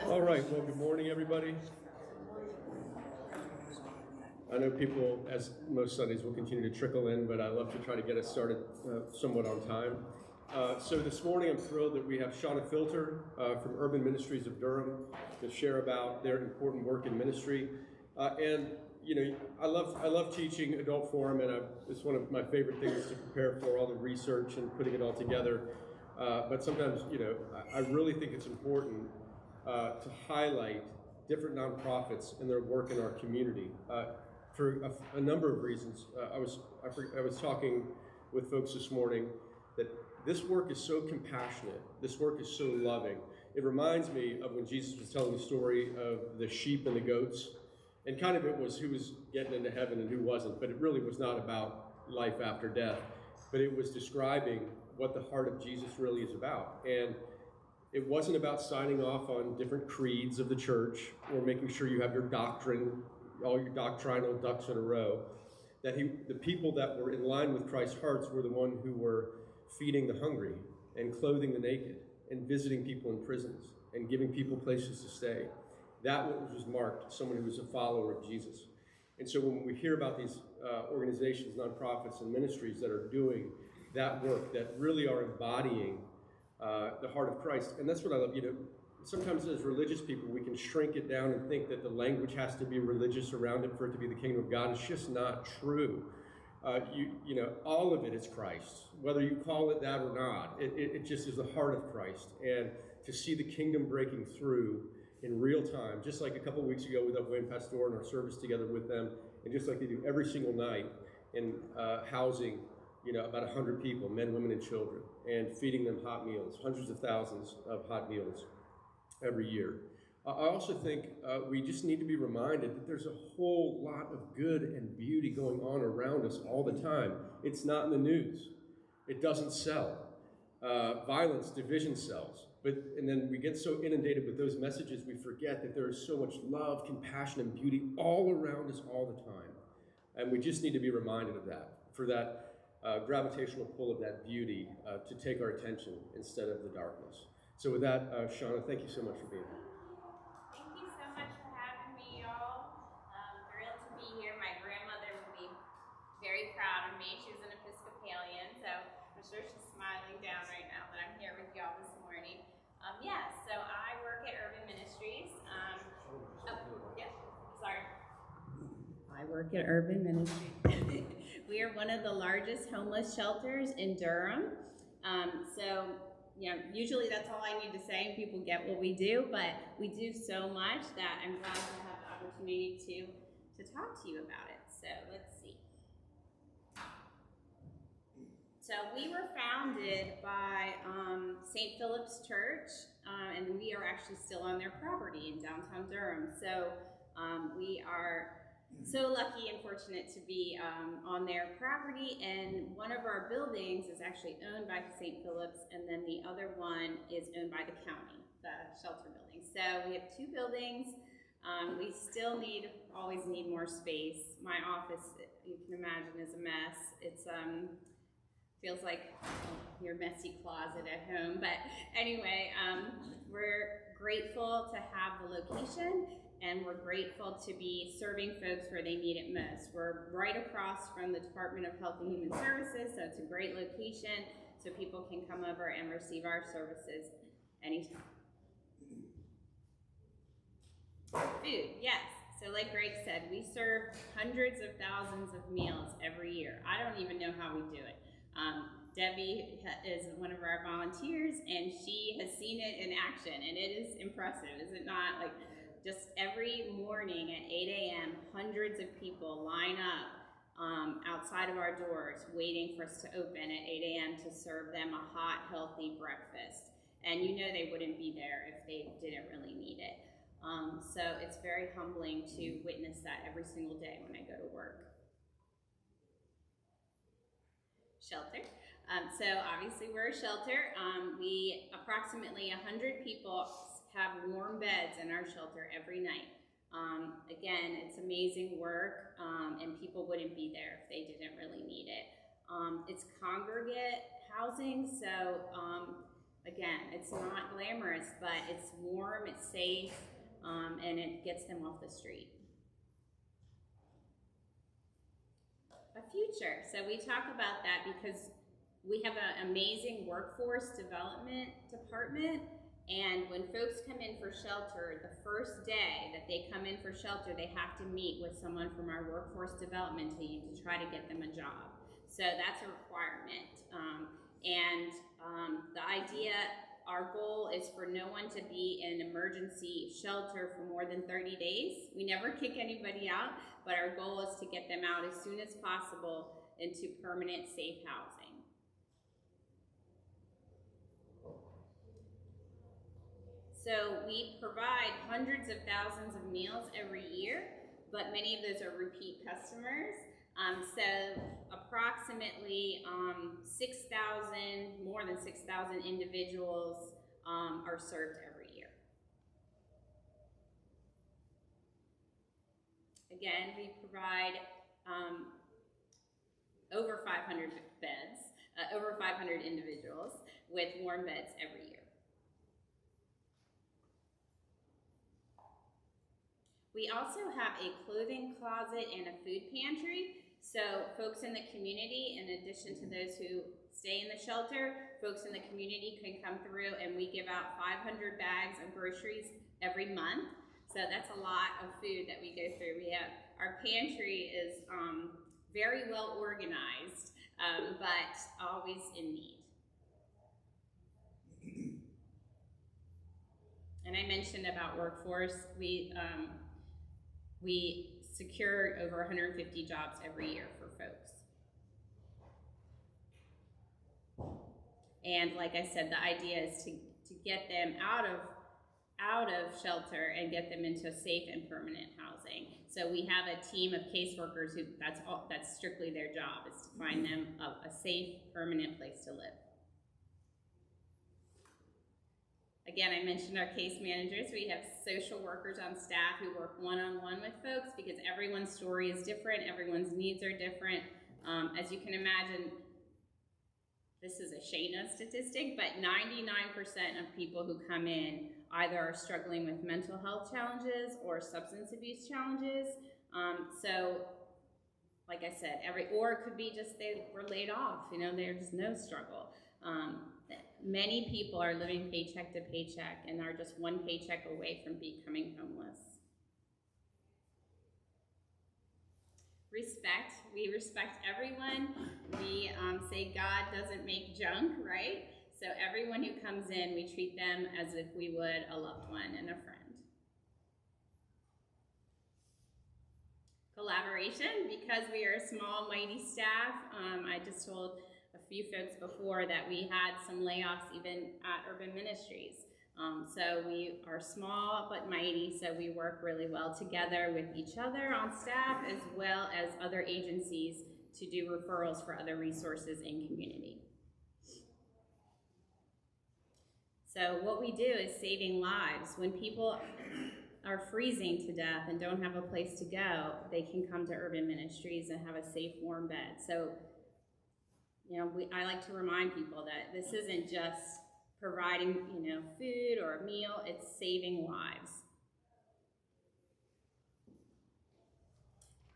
All right, well, good morning, everybody. I know people, as most Sundays, will continue to trickle in, but I love to try to get us started somewhat on time. So this morning, I'm thrilled that we have Shauna Filter from Urban Ministries of Durham to share about their important work in ministry. And you know, I love teaching adult forum, and it's one of my favorite things to prepare for all the research and putting it all together. But sometimes, you know, I really think it's important to highlight different nonprofits and their work in our community for a number of reasons. I was talking with folks this morning that this work is so compassionate, this work is so loving. It reminds me of when Jesus was telling the story of the sheep and the goats, and kind of it was who was getting into heaven and who wasn't, but it really was not about life after death, but it was describing what the heart of Jesus really is about. And it wasn't about signing off on different creeds of the church or making sure you have your doctrine, all your doctrinal ducks in a row. That the people that were in line with Christ's hearts were the one who were feeding the hungry and clothing the naked and visiting people in prisons and giving people places to stay. That was marked someone who was a follower of Jesus. And so when we hear about these organizations, nonprofits, and ministries that are doing that work, that really are embodying the heart of Christ. And that's what I love. You know, sometimes as religious people, we can shrink it down and think that the language has to be religious around it for it to be the kingdom of God. It's just not true. You know, all of it is Christ, whether you call it that or not. It just is the heart of Christ. And to see the kingdom breaking through in real time, just like a couple of weeks ago with Wayne Pastor and our service together with them, and just like they do every single night in housing, you know, about 100 people, men, women, and children, and feeding them hot meals, hundreds of thousands of hot meals every year. I also think we just need to be reminded that there's a whole lot of good and beauty going on around us all the time. It's not in the news. It doesn't sell. Violence, division sells. And then we get so inundated with those messages, we forget that there is so much love, compassion, and beauty all around us all the time. And we just need to be reminded of that, for that gravitational pull of that beauty to take our attention instead of the darkness. So with that, Shauna, thank you so much for being here. Thank you so much for having me, y'all. Thrilled to be here. My grandmother would be very proud of me. She was an Episcopalian, so I'm sure she's smiling down right now that I'm here with y'all this morning. So I work at Urban Ministries. I work at Urban Ministries. We are one of the largest homeless shelters in Durham. You know, usually that's all I need to say and people get what we do, but we do so much that I'm glad to have the opportunity to talk to you about it. So let's see. So we were founded by St. Philip's Church, and we are actually still on their property in downtown Durham. So we are so lucky and fortunate to be on their property, and one of our buildings is actually owned by St. Philip's, and then the other one is owned by the county, the shelter building. So we have two buildings. We still always need more space. My office, you can imagine, is a mess. It's feels like your messy closet at home. But anyway, we're grateful to have the location, and we're grateful to be serving folks where they need it most. We're right across from the Department of Health and Human Services, so it's a great location so people can come over and receive our services anytime. Food, yes. So like Greg said, we serve hundreds of thousands of meals every year. I don't even know how we do it. Debbie is one of our volunteers, and she has seen it in action, and it is impressive, is it not? Like, just every morning at 8 a.m., hundreds of people line up outside of our doors waiting for us to open at 8 a.m. to serve them a hot, healthy breakfast. And you know they wouldn't be there if they didn't really need it. So it's very humbling to witness that every single day when I go to work. Shelter. So obviously we're a shelter. We approximately 100 people have warm beds in our shelter every night. Again, it's amazing work, and people wouldn't be there if they didn't really need it. It's congregate housing, so Again, it's not glamorous, but it's warm, it's safe, and it gets them off the street. A future. So we talk about that because we have an amazing workforce development department, and when folks come in for shelter, the first day that they come in for shelter, they have to meet with someone from our workforce development team to try to get them a job. So that's a requirement. The idea, our goal is for no one to be in emergency shelter for more than 30 days. We never kick anybody out, but our goal is to get them out as soon as possible into permanent safe housing. So we provide hundreds of thousands of meals every year, but many of those are repeat customers. So approximately 6,000, more than 6,000 individuals are served every year. Again, we provide over 500 beds, over 500 individuals with warm beds every year. We also have a clothing closet and a food pantry. So folks in the community, in addition to those who stay in the shelter, folks in the community can come through and we give out 500 bags of groceries every month. So that's a lot of food that we go through. Our pantry is very well organized, but always in need. And I mentioned about workforce. We secure over 150 jobs every year for folks. And like I said, the idea is to get them out of shelter and get them into safe and permanent housing. So we have a team of caseworkers who that's strictly their job, is to find them a safe, permanent place to live. Again, I mentioned our case managers. We have social workers on staff who work one-on-one with folks because everyone's story is different, everyone's needs are different. As you can imagine, this is a Shayna statistic, but 99% of people who come in either are struggling with mental health challenges or substance abuse challenges. So, like I said, or it could be just they were laid off, there's no struggle. Many people are living paycheck to paycheck and are just one paycheck away from becoming homeless. Respect. We respect everyone. We say God doesn't make junk, right? So everyone who comes in, we treat them as if we would a loved one and a friend. Collaboration, because we are a small, mighty staff. I just told a few folks before that we had some layoffs even at Urban Ministries. So we are small but mighty, so we work really well together with each other on staff as well as other agencies to do referrals for other resources in community. So what we do is saving lives. When people are freezing to death and don't have a place to go, they can come to Urban Ministries and have a safe, warm bed. So I like to remind people that this isn't just providing, food or a meal, it's saving lives.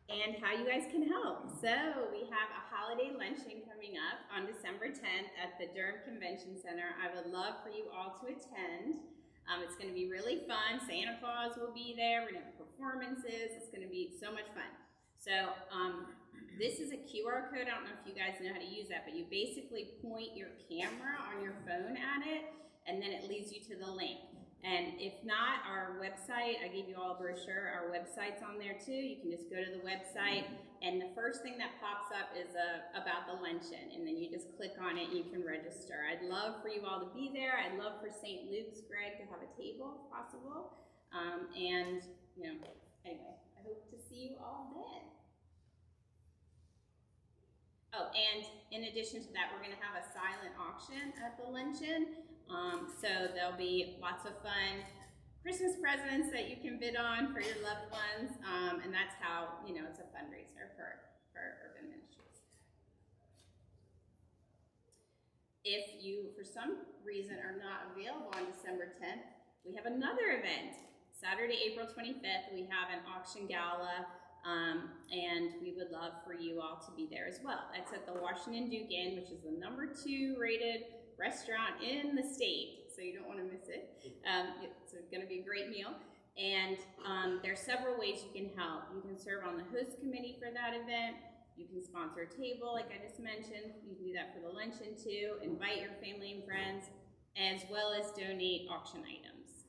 And how you guys can help. So we have a holiday luncheon coming up on December 10th at the Durham Convention Center. I would love for you all to attend. It's going to be really fun. Santa Claus will be there. We're going to have performances. It's going to be so much fun. So this is a QR code. I don't know if you guys know how to use that, but you basically point your camera on your phone at it, and then it leads you to the link. And if not, our website, I gave you all a brochure, our website's on there too. You can just go to the website, and the first thing that pops up is about the luncheon, and then you just click on it and you can register. I'd love for you all to be there. I'd love for St. Luke's, Greg, to have a table if possible. Anyway, I hope to see you all then. Oh, and in addition to that, we're going to have a silent auction at the luncheon. So there'll be lots of fun Christmas presents that you can bid on for your loved ones. And that's how, it's a fundraiser for Urban Ministries. if you, for some reason, are not available on December 10th, we have another event. Saturday, April 25th, we have an auction gala, and we would love for you all to be there as well. That's at the Washington Duke Inn, which is the #2 rated restaurant in the state, so you don't want to miss it. It's going to be a great meal. And there's several ways you can help. You can serve on the host committee for that event. You can sponsor a table, like I just mentioned. You can do that for the luncheon too. Invite your family and friends, as well as donate auction items.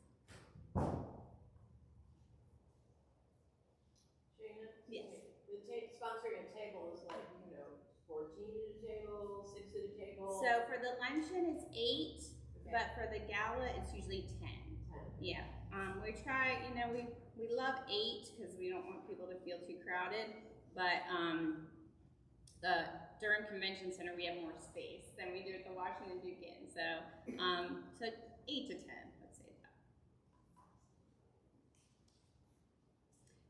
Shana? Yes. Sponsoring a table is like, 14 at a table, 6 at a table. So for the luncheon, it's 8, Okay. but for the gala, it's usually 10. 10. Yeah. We try, we love 8 because we don't want people to feel too crowded, but the Durham Convention Center, we have more space than we do at the Washington Duke Inn. So 8 to 10, let's say that.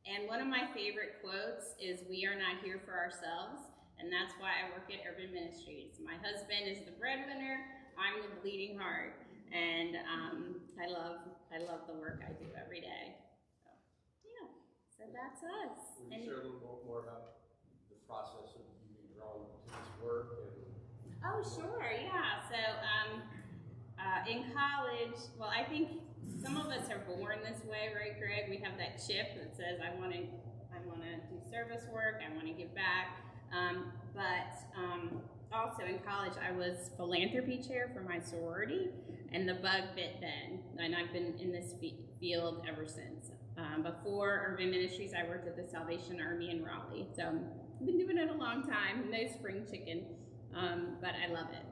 And one of my favorite quotes is, "We are not here for ourselves," and that's why I work at Urban Ministries. My husband is the breadwinner, I'm the bleeding heart, and I love the work I do every day. So, yeah, so that's us. Would you share a little more about the process of you being drawn to this work? Oh, sure, yeah. So in college, well, I think some of us are born this way, right, Greg? We have that chip that says, I want to do service work, I want to give back. Also in college, I was philanthropy chair for my sorority, and the bug bit then, and I've been in this field ever since. Before Urban Ministries, I worked at the Salvation Army in Raleigh, so I've been doing it a long time. No spring chicken, but I love it.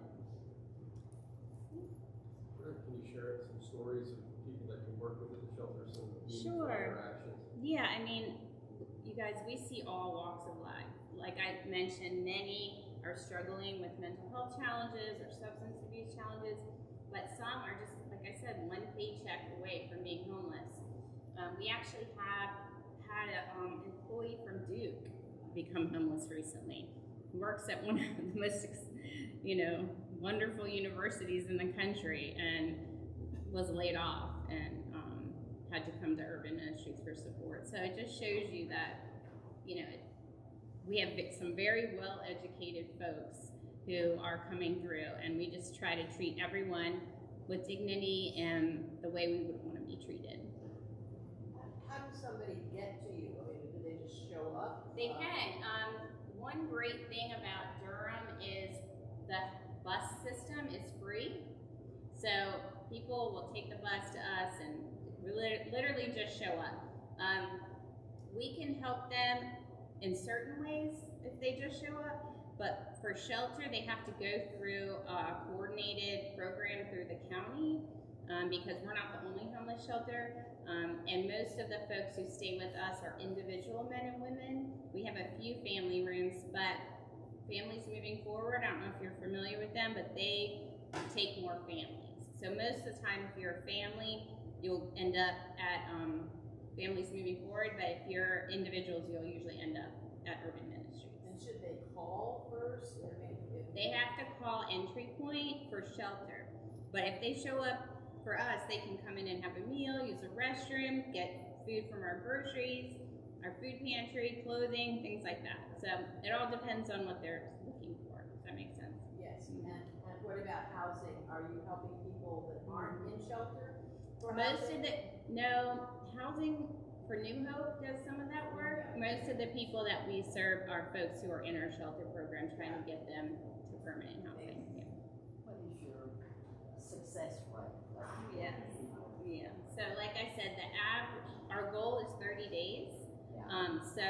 Can you share some stories of people that you work with at the shelter, some meaningful Sure. interactions? Yeah, I mean, you guys, we see all walks of life. Like I mentioned, many are struggling with mental health challenges or substance abuse challenges, but some are just, like I said, one paycheck away from being homeless. We actually had an employee from Duke become homeless recently. He works at one of the most, wonderful universities in the country, and was laid off and had to come to Urban Ministries for support. So it just shows you that, we have some very well-educated folks who are coming through, and we just try to treat everyone with dignity and the way we would want to be treated. How does somebody get to you? I mean, do they just show up? They can. One great thing about Durham is the bus system is free. So people will take the bus to us and literally just show up. We can help them in certain ways if they just show up, but for shelter, they have to go through a coordinated program through the county because we're not the only homeless shelter. And most of the folks who stay with us are individual men and women. We have a few family rooms, but Families Moving Forward, I don't know if you're familiar with them, but they take more families. So most of the time, if you're a family, you'll end up at Families Moving Forward, but if you're individuals, you'll usually end up at Urban Ministries. And should they call first? I mean, They have to call entry point for shelter, but if they show up for us, they can come in and have a meal, use a restroom, get food from our groceries, our food pantry, clothing, things like that. So it all depends on what they're looking for. Does that make sense? yes. And what about housing? Are you helping people that aren't in shelter? Housing for New Hope does some of that work. Most of the people that we serve are folks who are in our shelter program, trying to get them to permanent housing. Yeah. What is your success rate? Yes. Yeah. So like I said, our goal is 30 days. So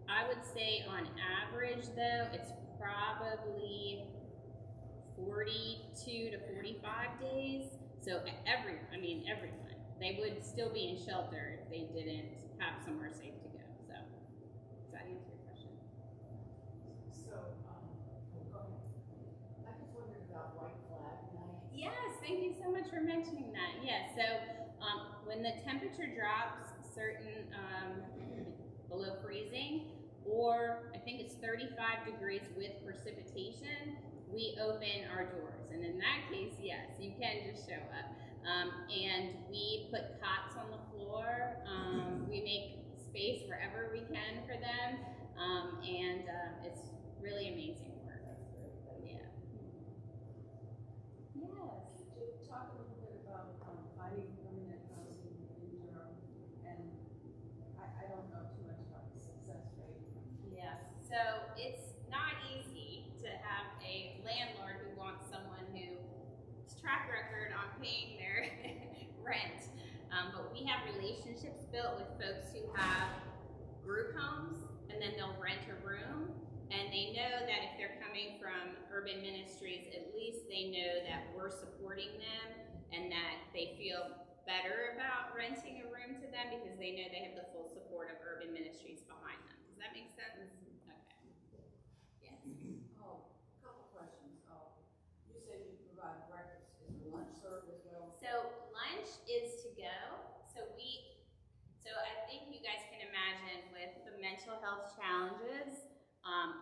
I would say on average though, it's probably 42 to 45 days. So everyone, they would still be in shelter if they didn't have somewhere safe to go. So does that answer your question? So, go ahead. I just wondered about White Flag Night. Yes, thank you so much for mentioning that. Yes, so when the temperature drops certain below freezing, or I think it's 35 degrees with precipitation, we open our doors. And in that case, yes, you can just show up. And we put cots on the floor. We make space wherever we can for them. It's really amazing work. Yeah. Yes. Could you talk a little bit about finding permanent housing in Durham? And I don't know too much about the success rate. Yes. So it's not easy to have a landlord who wants someone whose track record on paying their rent. But we have relationships built with folks who have group homes, and then they'll rent a room, and they know that if they're coming from Urban Ministries, at least they know that we're supporting them and that they feel better about renting a room to them because they know they have the full support of Urban Ministries behind them. Does that make sense? Okay. Yes. Couple questions. You said you provide breakfast. Is the lunch served as well? So lunch is to go. So I think you guys can imagine with the mental health challenges,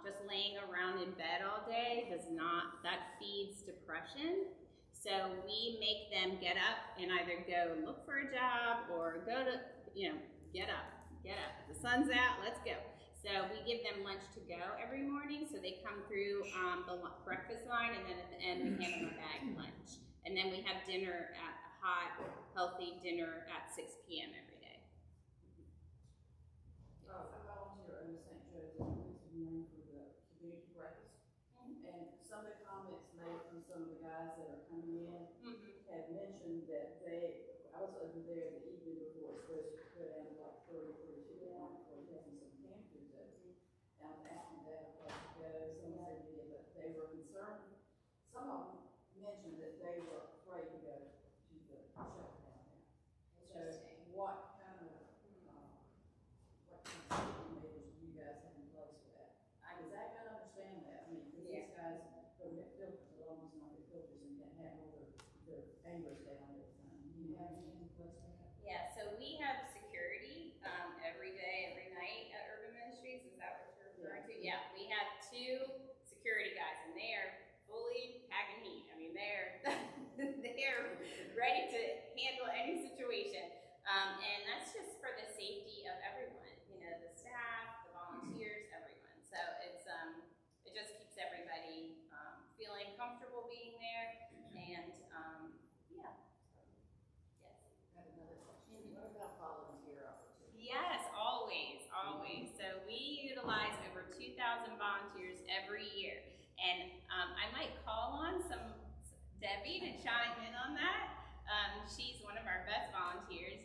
just laying around in bed all day that feeds depression. So we make them get up and either go look for a job or go to, get up. The sun's out, let's go. So we give them lunch to go every morning. So they come through the breakfast line, and then at the end we hand them a bag lunch. And then we have dinner a hot, healthy dinner at 6 p.m. every day. I volunteer in the St. Joseph Ministry for the community breakfast. And some of the comments made from some of the guys that are coming in had mentioned that I was over there the evening before it's supposed to go down to like 30, 32 for having some camp food there. And I was asking Dad if I could go. Someone said yeah, but they were concerned. Some of them mentioned that they were afraid to go to the shelter down there. So what kind of safety measures do you guys have in place for that? Because I can understand that. I mean, because these guys don't get filters, they'll almost not get filters and can't have all their angers down every time. Do you have anything in place for that? Yeah, so we have security every day, every night at Urban Ministries. Is that what you're referring to? Yeah, we have 2 security guys, and they are fully packing heat. I mean, they're ready to handle any situation. And that's just for the safety of everyone, the staff, the volunteers, everyone. So it just keeps everybody feeling comfortable being there. And yeah. Yes. I have another question. What about volunteer opportunities? Yes, always. So we utilize over 2,000 volunteers every year. And I might call on Debbie to chime in on that. She's one of our best volunteers.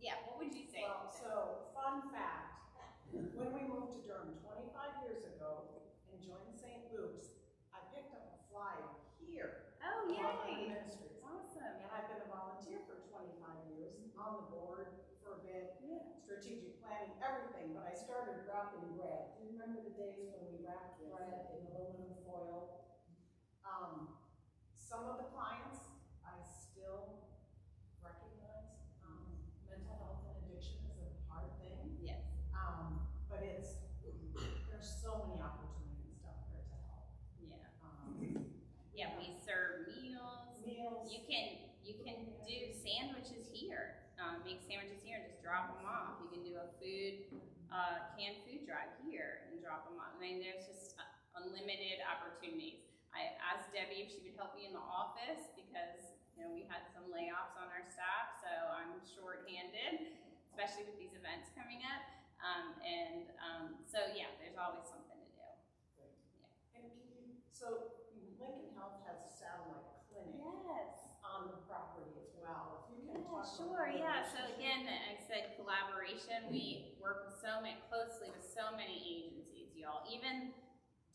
Yeah, what would you say? Well, so fun fact, when we moved to Durham 25 years ago and joined St. Luke's, I picked up a flyer here. Oh, yay! Ministries. Awesome. And I've been a volunteer for 25 years, on the board for a bit, strategic planning, everything, but I started wrapping bread. Do you remember the days when we wrapped bread in aluminum foil? Some of the clients I still recognize mental health and addiction is a hard thing. Yes. But there's so many opportunities down there to help. Yeah. Yeah, we serve meals. You can do sandwiches here. Make sandwiches here and just drop them off. You can do a canned food drive here and drop them off. I mean, there's just unlimited opportunities. I asked Debbie if she would help me in the office because we had some layoffs on our staff, so I'm short-handed, especially with these events coming up. So yeah, there's always something to do. Yeah. And so Lincoln Health has a satellite clinic on the property as well. If you can talk sure, yeah. So again, I said collaboration. We work closely with so many agencies, y'all. Even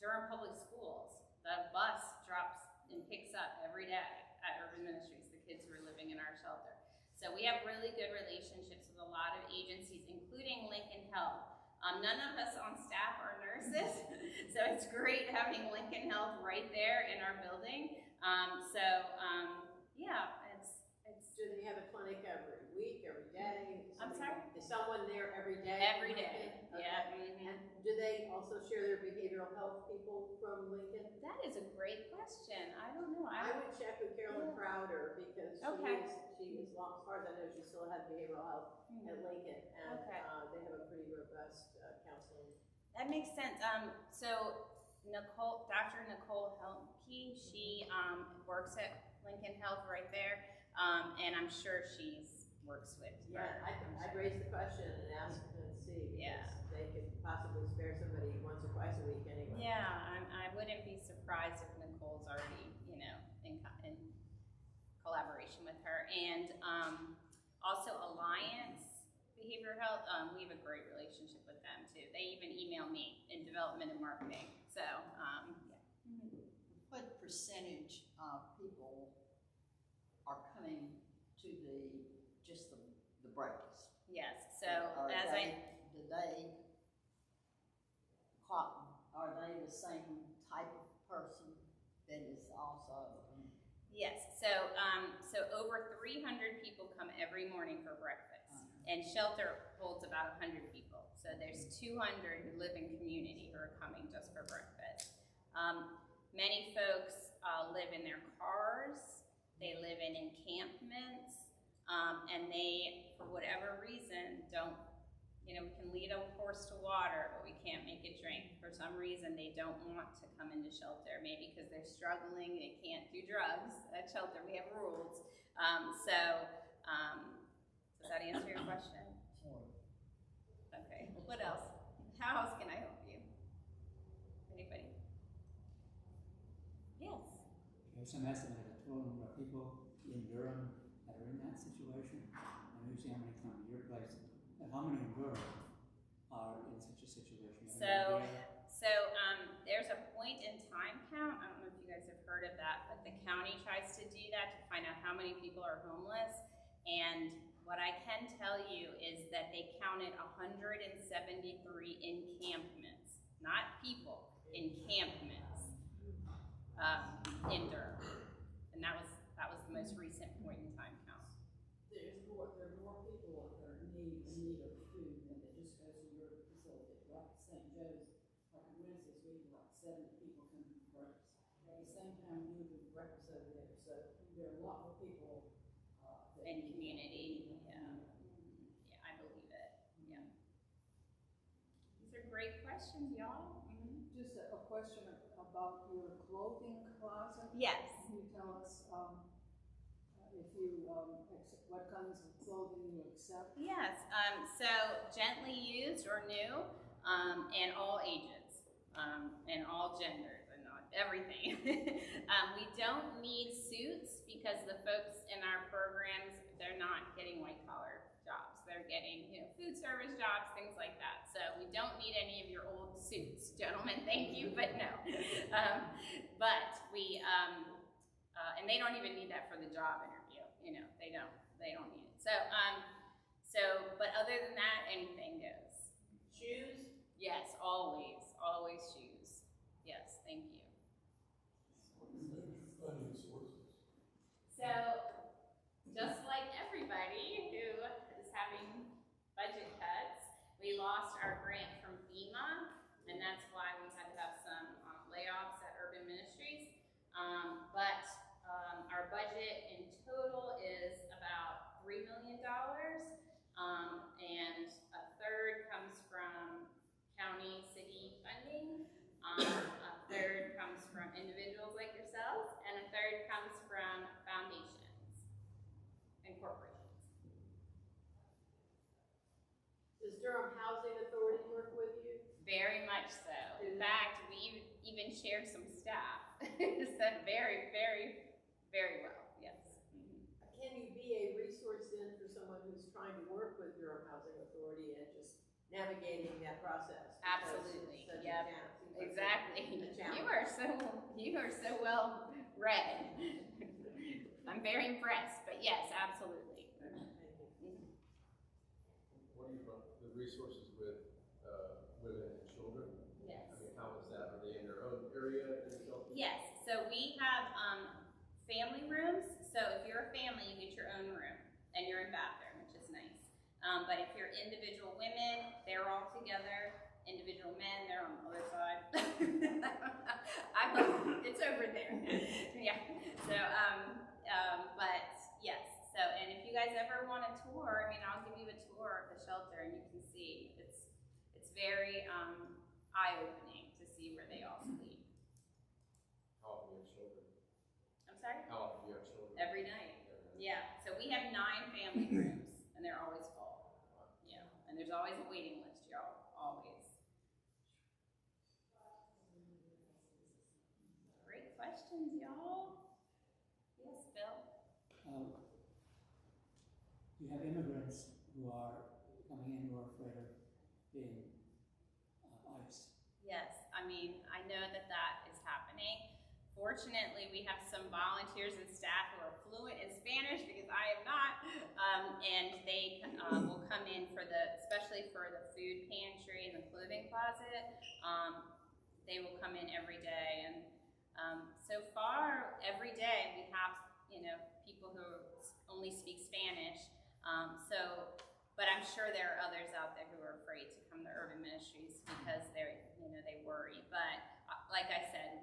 Durham Public Schools, the bus drops and picks up every day at Urban Ministries, the kids who are living in our shelter. So we have really good relationships with a lot of agencies, including Lincoln Health. None of us on staff are nurses, so it's great having Lincoln Health right there in our building. Yeah, it's. Do they have a clinic every week, every day? I'm sorry? Is someone there every day? Every day, Okay. yeah. And do they also also share their behavioral health people from Lincoln? That is a great question. I don't know. I would check with Carolyn Yeah. Crowder because Okay. she is, as far as I know, she still has behavioral health at Lincoln, and Okay. they have a pretty robust counseling. That makes sense. So Dr. Nicole Helmke, she works at Lincoln Health right there, and I'm sure works with her. I'd raise the question and ask and see. Yeah. They could possibly spare somebody once or twice a week anyway. Yeah, I wouldn't be surprised if Nicole's already, in collaboration with her. And also Alliance Behavioral Health, we have a great relationship with them too. They even email me in development and marketing. So, yeah. What percentage of people are coming to just the breakfast? Yes, so Are as are they the same type of person that is also? Yes, so over 300 people come every morning for breakfast, and shelter holds about 100 people. So there's 200 who live in community who are coming just for breakfast. Many folks live in their cars, they live in encampments, and they, for whatever reason, don't, we can lead a horse to water, but we can't make it drink. For some reason, they don't want to come into shelter, maybe because they're struggling, they can't do drugs at shelter, we have rules. Does that answer your question? Okay, what else? How else can I help you? Anybody? Yes. You have some estimate of the total number of people in Durham that are in that situation? And usually how many come to your place? And how many in Durham are in such a situation? So there's a point in time count. I don't know if you guys have heard of that, but the county tries to do that to find out how many people are homeless. And what I can tell you is that they counted 173 encampments, not people, encampments in Durham. And that was the most recent point in time count. There are more people that are in need of food than that just goes to your facility. Like St. Joe's, like on Wednesdays, we have like 70 people coming for breakfast. At the same time, we do breakfast over there. So there are a lot more people In community, yeah. Yeah, I believe it, yeah. These are great questions, y'all. Just a question about your clothing closet. Yes. Can you tell us if you what kinds of clothing you accept? Yes, so gently used or new, and all ages, and all genders, and not everything. We don't need suits because the folks in our programs, they're not getting white collar jobs. They're getting, food service jobs, things like that. So we don't need any of your old suits, gentlemen, thank you, but no. But we, and they don't even need that for the job interview, they don't need it. But other than that, anything goes. Shoes? Yes, always shoes. Yes, thank you. Funding sources. So, just like everybody who is having budget cuts, we lost our grant from FEMA, and that's why we had to have some layoffs at Urban Ministries. But our budget in total is about $3 million, and a third comes from county, city funding, a third comes from individuals like yourselves, and a third comes from foundations and corporations. Does Durham Housing Authority work with you? Very much so. In fact, we even shared some staff. So very, very, very well, yes. Can you be a resource then for someone who's trying to work with Durham Housing Authority and just navigating that process? Absolutely, yeah. Exactly. You are so well read. I'm very impressed, but yes, absolutely. What do you want, the resources with women and children? Yes. I mean, how is that? Are they in their own area in the shelter? Yes, so we have family rooms. So if you're a family, you get your own room and your own bathroom, which is nice. But if you're individual women, they're all together. individual men, they're on the other side. It's over there. Yeah. So, but yes. So, and if you guys ever want a tour, I mean, I'll give you a tour of the shelter, and you can see it's very eye-opening to see where they all sleep. How often do you have children? I'm sorry? How often do you have children? Every night. Yeah. So we have 9 family rooms, and they're always full. Yeah. And there's always a waiting list, y'all. Always. Great questions, y'all. Yes, Bill? You have immigrants who are coming in who are afraid of being ICE. Yes, I mean, I know that is happening. Fortunately, we have some volunteers and staff who are fluent in Spanish, because I am not, and they will come in especially for the food pantry and the clothing closet. They will come in every day, and so far, every day we have, people who only speak Spanish. But I'm sure there are others out there who are afraid to come to Urban Ministries because they worry. But like I said,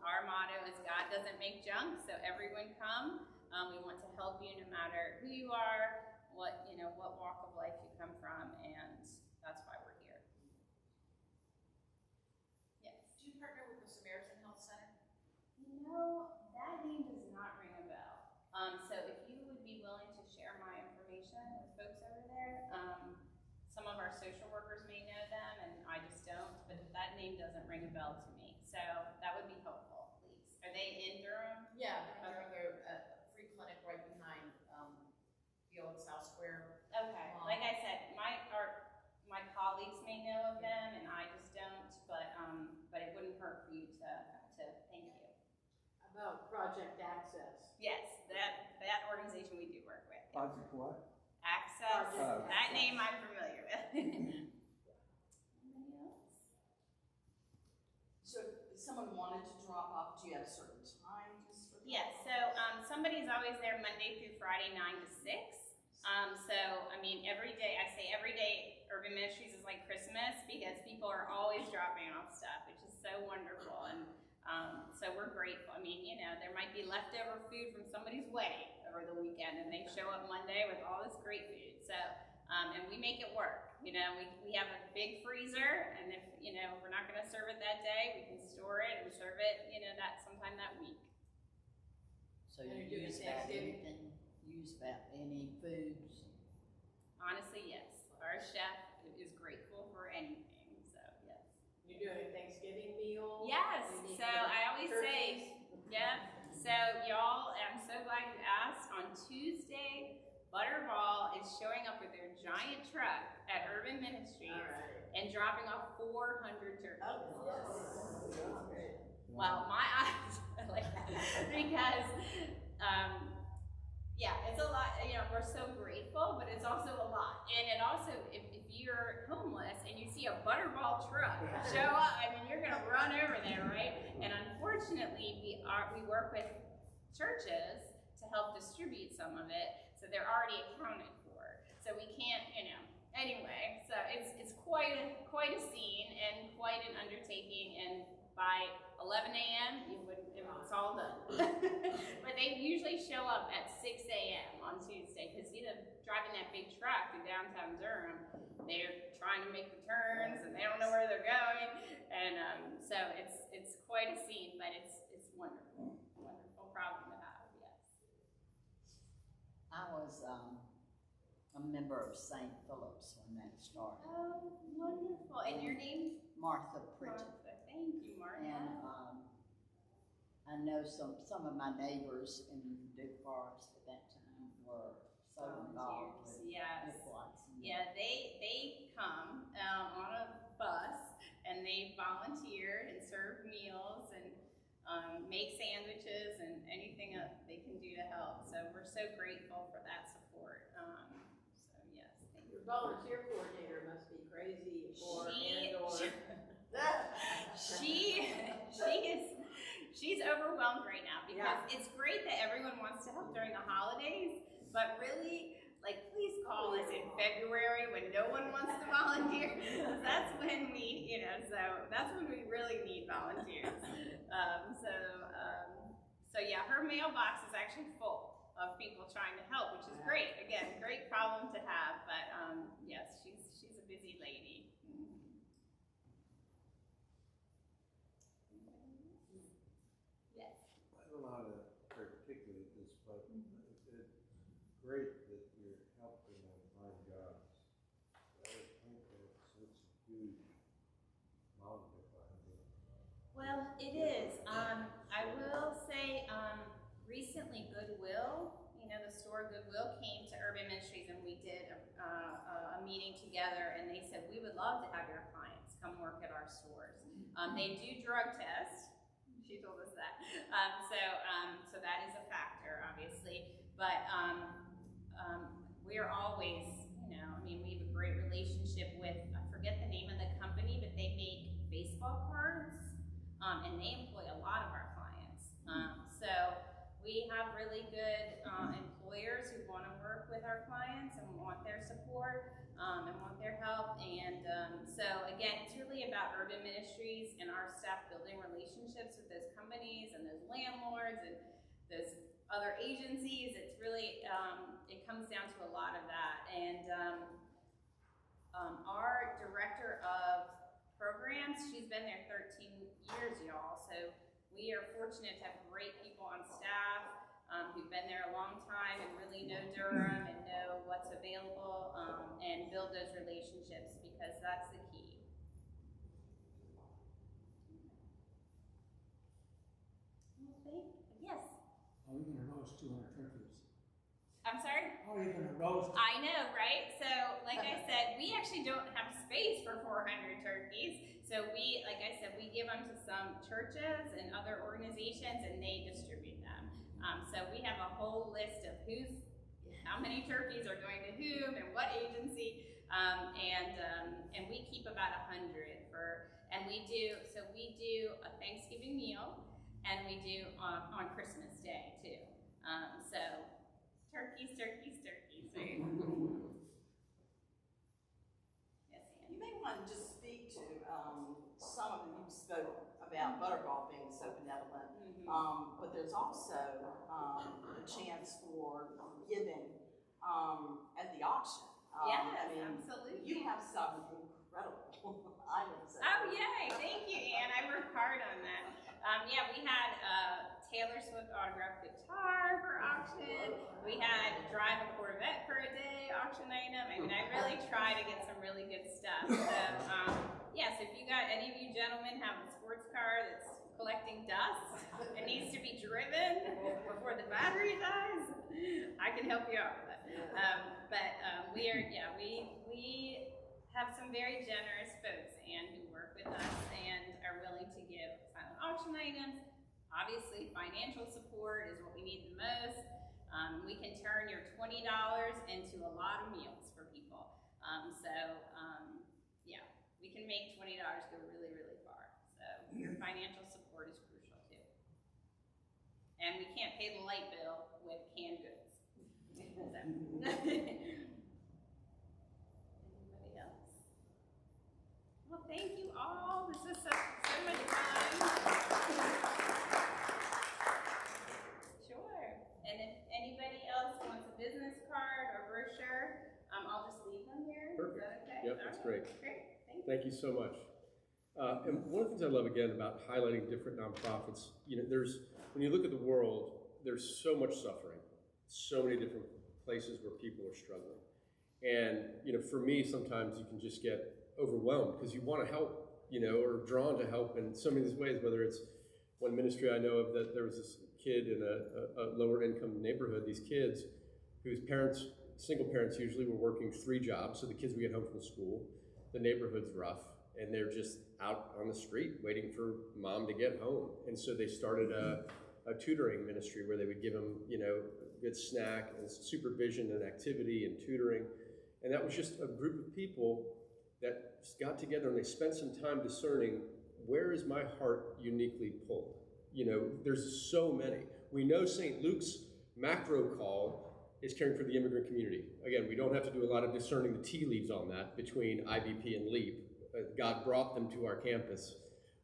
our motto is God doesn't make junk, so everyone come. We want to help you no matter who you are, what walk of life you come from, and that's why we're here. Yes. Do you partner with the Samaritan Health Center? That name does not ring a bell. So if you would be willing to share my information with folks over there, some of our social workers may know them, and I just don't, but that name doesn't ring a bell to me. So that would be helpful, please. Are they in Durham? Yeah, they're a free clinic right behind the old South Square. Okay. Like I said, my colleagues may know of them, and I just don't. But it wouldn't hurt for you to thank you. About Project Access. Yes, that organization we do work with. Project what? Access. Project That Access. name I'm familiar with. Anybody else? So if someone wanted to drop off, do you have certain times for Yes, so somebody's always there Monday through Friday, 9 to 6. So, I mean, every day, I say every day, Urban Ministries is like Christmas, because people are always dropping off stuff, which is so wonderful. And so we're grateful. I mean, there might be leftover food from somebody's wedding over the weekend, and they show up Monday with all this great food. So, and we make it work. We have a big freezer, and if, we're not going to serve it that day, we can store it and serve it, sometime that week. So And you you're doing use about Thanksgiving? anything, use about any foods? Honestly, yes. Our chef is grateful for anything, so yes. You're doing a Thanksgiving meal? Yes, You need so to- I always say, yeah, so y'all, I'm so glad you asked. On Tuesday, Butterball is showing up with their giant truck at Urban Ministries All right. and dropping off 400 turkeys. Oh, yes. Well, my eyes are like that because, it's a lot. We're so grateful, but it's also a lot. And it also, if you're homeless and you see a Butterball truck show up, I mean, you're gonna run over there, right? And unfortunately, we work with churches to help distribute some of it, so they're already accounted for. So we can't, Anyway, so it's quite a scene and quite an undertaking, and by 11 a.m. it's all done. But they usually show up at 6 a.m. on Tuesday, because driving that big truck through downtown Durham, they're trying to make the turns and they don't know where they're going, and so it's quite a scene, but it's wonderful, wonderful problem to have. Yes. I was a member of St. Philip's when that started. Oh, wonderful. And your name? Martha Pritchett. Martha. Thank you, Martha. And I know some of my neighbors in Duke Forest at that time were so involved with Yes. midwives. Yeah, they come on a bus, and they volunteer and serve meals and make sandwiches and anything they can do to help. So we're so grateful for that support. So yes, thank you. Your volunteer coordinator must be crazy She's overwhelmed right now, because it's great that everyone wants to help during the holidays, but really, please call us in February when no one wants to volunteer. That's when we, so that's when we really need volunteers. So yeah, her mailbox is actually full of people trying to help, which is great. Again, great problem to have, but yes, she's a busy lady. Yes. I don't know how to articulate this, but it's great that you're helping them find jobs. I think that's a huge mountain to climb. Well, it is. I will say, recently Goodwill, the store Goodwill came to Urban Ministries and we did a meeting together, and they said, we would love to have your clients come work at our stores. They do drug tests. She told us that. So that is a factor, obviously. But we're always, we have a great relationship with, I forget the name of the company, but they make baseball cards, and they employ a lot of our clients. So we have really good employers who want to work with our clients and want their support and want their help. And so again, it's really about Urban Ministries and our staff building relationships with those companies and those landlords and those other agencies. It's really, it comes down to a lot of that. And our director of programs, she's been there 13 years, y'all. So we are fortunate to have great people on staff who've been there a long time and really know Durham and know what's available and build those relationships, because that's the key. Yes? How are you gonna roast 200 turkeys? I'm sorry? How are you gonna roast? I know, right? So, like I said, we actually don't have space for 400 turkeys. So like I said, we give them to some churches and other organizations, and they distribute them. So we have a whole list of how many turkeys are going to whom and what agency, and we keep about 100 and we do a Thanksgiving meal, and we do on Christmas Day too. So turkeys. Right? Yes, Ann. You may want to just speak to some of them. You spoke about Butterball being so benevolent, but there's also a chance for giving at the auction. Yes, absolutely. You have some incredible items. Oh, yay. Thank you, Ann. I worked hard on that. Yeah, we had Taylor Swift autographed guitar for auction. We had drive a Corvette for a day auction item. I really try to get some really good stuff. So, yes, if you got any of you gentlemen have a sports car that's collecting dust and needs to be driven before the battery dies, I can help you out with that. We have some very generous folks who work with us and are willing to give silent auction items. Obviously, financial support is what we need the most. We can turn your $20 into a lot of meals for people. Yeah, we can make $20 go really, really far. So your financial support is crucial too. And we can't pay the light bill with canned goods. Anybody else? Well, thank you all. This is so much fun. Sure. And if anybody else wants a business card or brochure, I'll just leave them here. Perfect. Is that okay? Yep, that's great. Great. Thank you so much. And one of the things I love, again, about highlighting different nonprofits, when you look at the world, there's so much suffering, so many different places where people are struggling. And, for me, sometimes you can just get overwhelmed because you want to help, or drawn to help in so many ways, whether it's one ministry I know of that there was this kid in a lower income neighborhood, these kids whose parents, single parents usually, were working 3 jobs, so the kids would get home from school. The neighborhood's rough, and they're just out on the street waiting for mom to get home. And so they started a tutoring ministry where they would give them, a good snack and supervision and activity and tutoring. And that was just a group of people that just got together and they spent some time discerning, where is my heart uniquely pulled? There's so many. We know St. Luke's macro call is caring for the immigrant community. Again, we don't have to do a lot of discerning the tea leaves on that between IBP and LEAP. God brought them to our campus.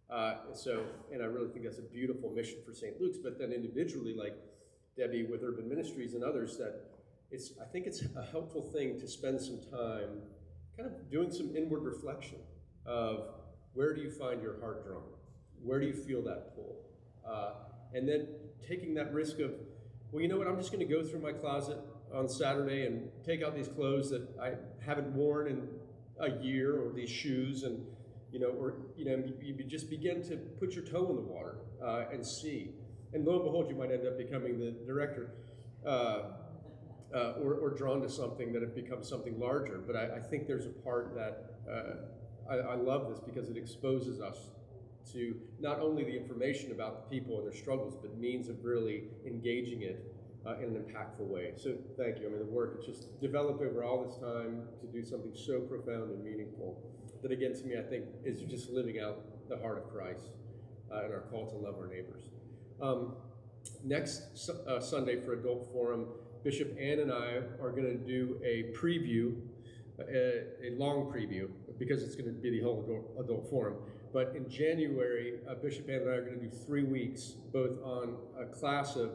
And I really think that's a beautiful mission for St. Luke's, but then individually, like Debbie with Urban Ministries and others, I think it's a helpful thing to spend some time kind of doing some inward reflection of where do you find your heart drawn? Where do you feel that pull? And then taking that risk of, well, you know what, I'm just going to go through my closet on Saturday and take out these clothes that I haven't worn in a year, or these shoes, and you just begin to put your toe in the water and see. And lo and behold, you might end up becoming the director, or drawn to something that it becomes something larger. But I think there's a part that I love this because it exposes us to not only the information about the people and their struggles, but means of really engaging it in an impactful way. So thank you. I mean, the work, it's just developed over all this time to do something so profound and meaningful that, again, to me, I think is just living out the heart of Christ and our call to love our neighbors. Next Sunday for Adult Forum, Bishop Ann and I are going to do a preview, a long preview, because it's going to be the whole adult forum. But in January, Bishop Ann and I are going to do 3 weeks, both on a class of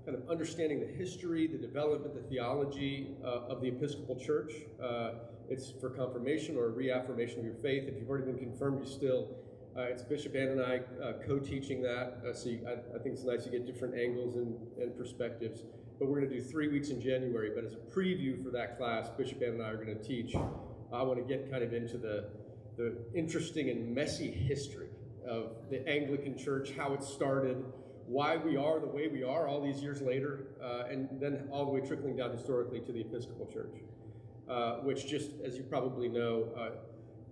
kind of understanding the history, the development, the theology of the Episcopal Church. It's for confirmation or reaffirmation of your faith. If you've already been confirmed, it's Bishop Ann and I co-teaching that. I think it's nice to get different angles and perspectives. But we're going to do 3 weeks in January. But as a preview for that class, Bishop Ann and I are going to teach. I want to get kind of into the interesting and messy history of the Anglican Church, how it started, why we are the way we are all these years later, and then all the way trickling down historically to the Episcopal Church, which, just as you probably know,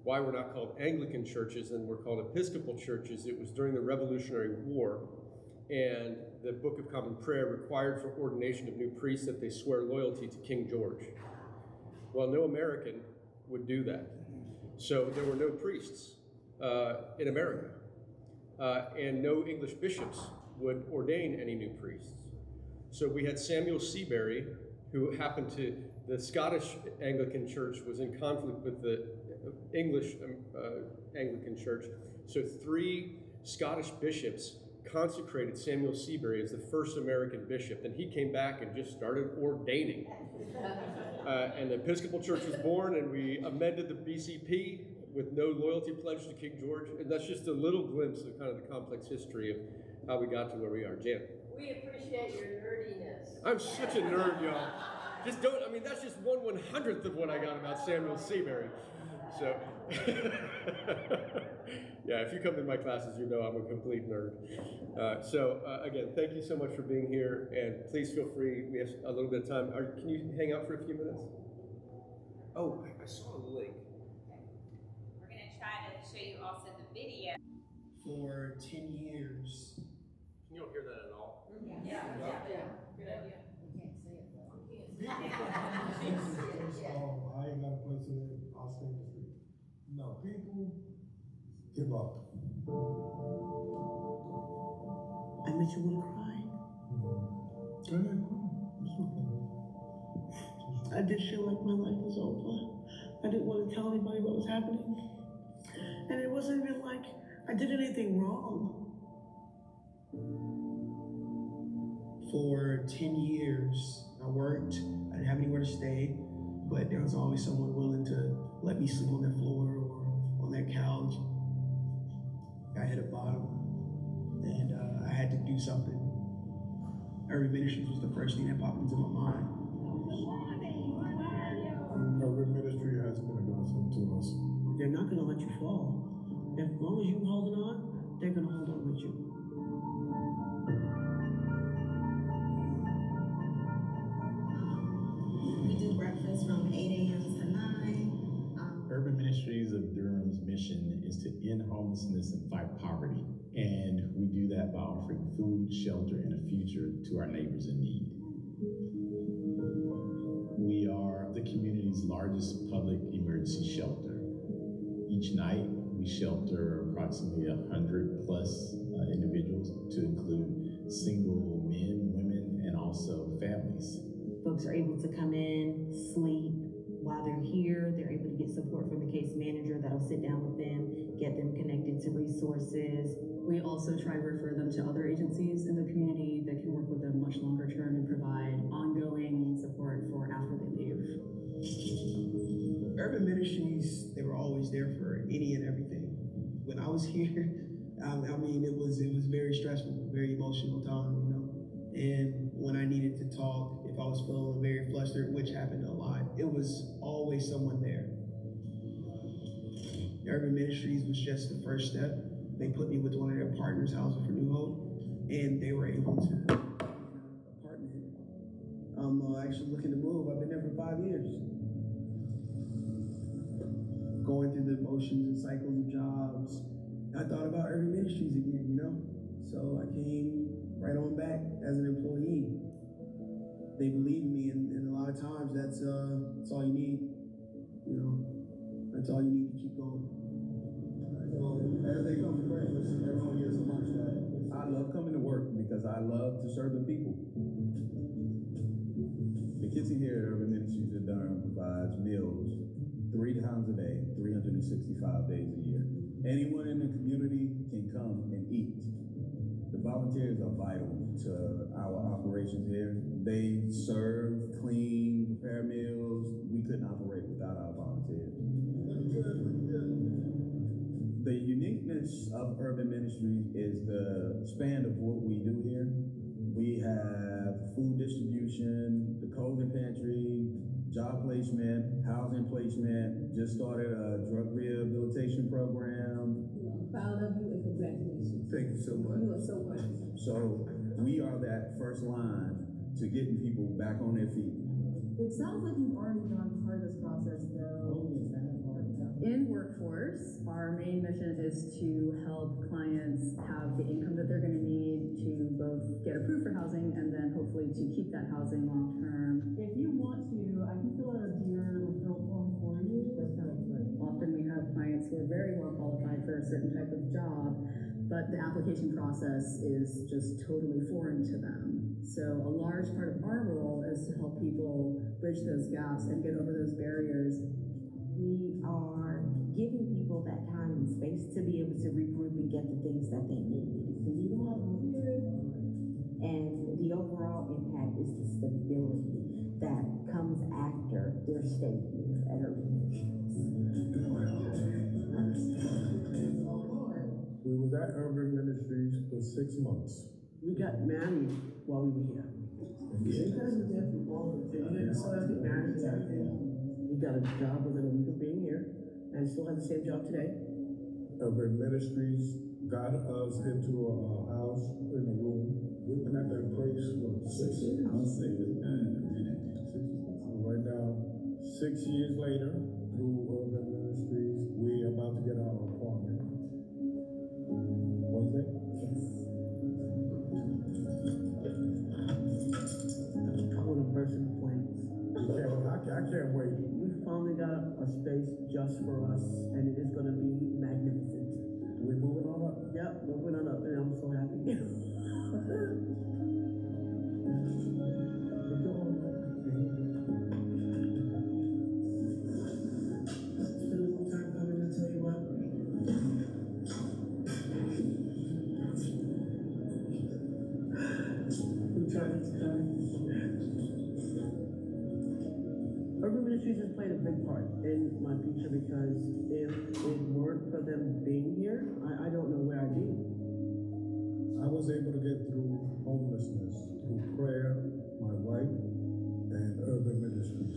why we're not called Anglican churches and we're called Episcopal churches. It was during the Revolutionary War, and the Book of Common Prayer required for ordination of new priests that they swear loyalty to King George. Well, no American would do that. So there were no priests in America, and no English bishops would ordain any new priests. So we had Samuel Seabury, who happened to, the Scottish Anglican Church was in conflict with the English Anglican Church. So 3 Scottish bishops consecrated Samuel Seabury as the first American bishop, and he came back and just started ordaining. And the Episcopal Church was born, and we amended the BCP with no loyalty pledge to King George. And that's just a little glimpse of kind of the complex history of how we got to where we are. Jan? We appreciate your nerdiness. I'm such a nerd, y'all. Just don't, I mean, that's just 1/100th of what I got about Samuel Seabury. So, yeah, if you come to my classes, you know I'm a complete nerd. Again, thank you so much for being here, and please feel free. We have a little bit of time. Can you hang out for a few minutes? Oh, I saw a link. We're going to try to show you also the video. For 10 years. Can you all hear that at all? Yeah. Good idea. We can't see it though. I ain't got a place to live. I'll stay in the street. No, people give up. I made you want to cry. Go ahead, it's okay. I did feel like my life was over. I didn't want to tell anybody what was happening. And it wasn't even like I did anything wrong. For 10 years, I worked. I didn't have anywhere to stay, but there was always someone willing to let me sleep on their floor or on their couch. I hit a bottom, and I had to do something. Urban Ministries was the first thing that popped into my mind. Urban Ministry has been a godsend to us. They're not going to let you fall. As long as you're holding on, they're going to hold on with you. We do breakfast from 8 a.m. to 9. Urban Ministries of Durham's mission is to end homelessness and fight poverty. And we do that by offering food, shelter, and a future to our neighbors in need. We are the community's largest public emergency shelter. Each night, we shelter approximately 100 plus individuals, to include single men, women, and also families. Folks are able to come in, sleep while they're here. They're able to get support from the case manager that'll sit down with them, get them connected to resources. We also try to refer them to other agencies in the community that can work with them much longer term and provide ongoing support for after they leave. Urban Ministries, they were always there for any and everything. When I was here, I mean, it was very stressful, very emotional time, you know. And when I needed to talk, if I was feeling very flustered, which happened a lot, it was always someone there. Urban Ministries was just the first step. They put me with one of their partners, Housing for New Hope, and they were able to get an apartment. I'm actually looking to move. I've been there for 5 years. Going through the motions and cycles of jobs. I thought about Urban Ministries again, you know? So I came right on back as an employee. They believe in me, and a lot of times that's all you need, you know? That's all you need to keep going. As they come to breakfast, everyone gets a lunch bag. I love coming to work because I love to serve the people. The kitchen here at Urban Ministries of Durham provides meals 3 times a day, 365 days a year. Anyone in the community can come and eat. The volunteers are vital to our operations here. They serve, clean, prepare meals. We couldn't operate without our volunteers. The uniqueness of Urban Ministries is the span of what we do here. We have food distribution, the cold pantry, job placement, housing placement, just started a drug rehabilitation program. Proud of you and congratulations. Thank you so much. You are so wonderful. So we are that first line to getting people back on their feet. It sounds like you've already done part of this process though. In workforce, our main mission is to help clients have the income that they're going to need to both get approved for housing and then hopefully to keep that housing long term. If you want to, I can fill out a dear referral form for you. That sounds great. Often we have clients who are very well qualified for a certain type of job, but the application process is just totally foreign to them. So a large part of our role is to help people bridge those gaps and get over those barriers. We are giving people that time and space to be able to regroup and get the things that they need. And the overall impact is the stability that comes after their stay here at Urban Ministries. We was at Urban Ministries for 6 months. We got married while we were here. You guys were there for all of it. You didn't saw us get married and everything. We got a job within a week of being here, and still have the same job today. Urban Ministries got us into a house in a room. We've been at that place for 6 years. Right now, 6 years later, through Urban Ministries, we're about to get our apartment. Was it? I want to burst into flames. I can't wait. We finally got a space just for us, and it is going to be magnificent. We're moving on up. Yep, moving on up, and I'm so happy. Urban Ministries has played a big part in my future because if it weren't for them being here, I don't know where I'd be. I was able to get through homelessness through prayer, my wife, and Urban Ministries.